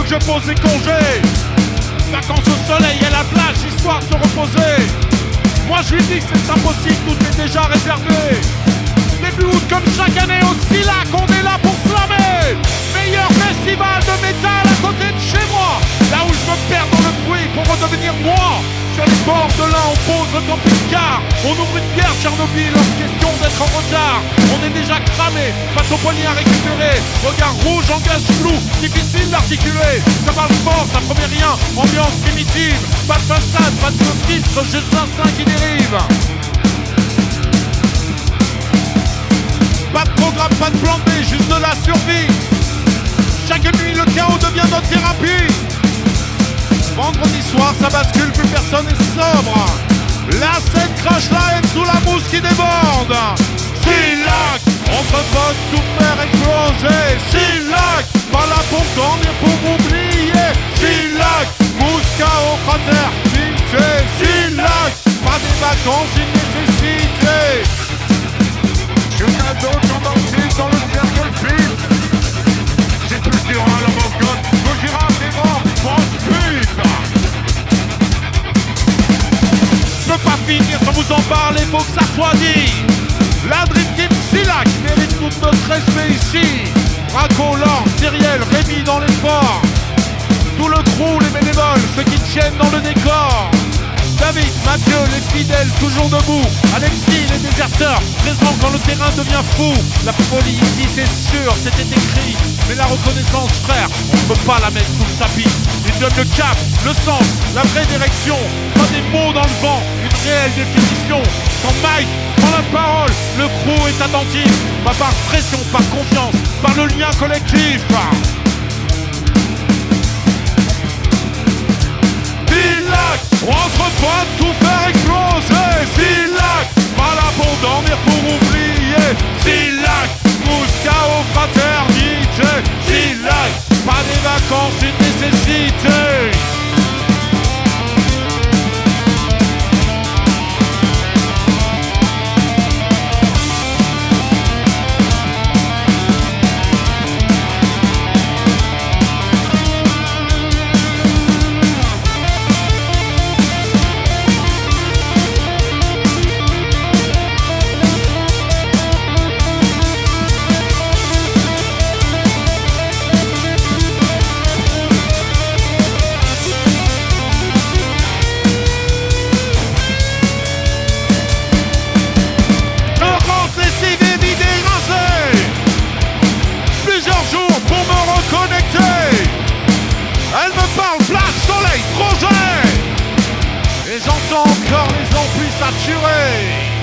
que je pose les congés. Vacances au soleil et la plage, histoire de se reposer. Moi je lui dis que c'est impossible, tout est déjà réservé. Début août comme chaque année au Silac, on est là pour slammer. Meilleur festival de métal à côté de chez moi. Là où je me perds dans le bruit pour redevenir moi. Sur les bords de l'Ain, on pose le camping-car. On ouvre une bière Tchernobyl, hors question d'être en retard. On est déjà cramé, passe au poignet à récupérer. Regard rouge, engage flou, difficile d'articuler. Ça parle fort, ça promet rien, ambiance primitive. Pas de façade, pas de filtre, juste l'instinct qui dérive. Pas de programme, pas de plan B, juste de la survie. Chaque nuit, le chaos devient notre thérapie. Vendredi soir, ça bascule, plus personne n'est sobre. La scène crache la haine sous la mousse qui déborde. Silac, entre potes, tout faire exploser. Silac, pas là pour dormir, pour oublier. Silac, mousse, chaos, cratère, pitié. Silac, pas des vacances, une nécessité. Quelqu'un d'autre s'endortit dans le cercle vide. C'est plus dur à la bancote, le girafe est mort, ensuite. Je peux pas finir sans vous en parler, faut que ça soit dit. La Dream Team Silac mérite tout notre respect ici. Raco, Laure, Cyriel, Rémi dans les sports. Tout le crew, les bénévoles, ceux qui tiennent dans le décor. David, Mathieu, les fidèles, toujours debout. Alexis, les déserteurs, présents quand le terrain devient fou. La folie ici, c'est sûr, c'était écrit. Mais la reconnaissance, frère, on ne peut pas la mettre sous le tapis. Il donne le cap, le sens, la vraie direction. Pas des mots dans le vent, une réelle définition. Quand Mike prend la parole, le crew est attentif. Pas par pression, par confiance, par le lien collectif. Silac, entre potes, tout faire exploser. Silac, pas là pour dormir, pour oublier. Silac, mousse, chaos, fraternité. Silac, pas des vacances, une nécessité. Elle me parle, flash, soleil, projet. Et j'entends encore les amplis saturés.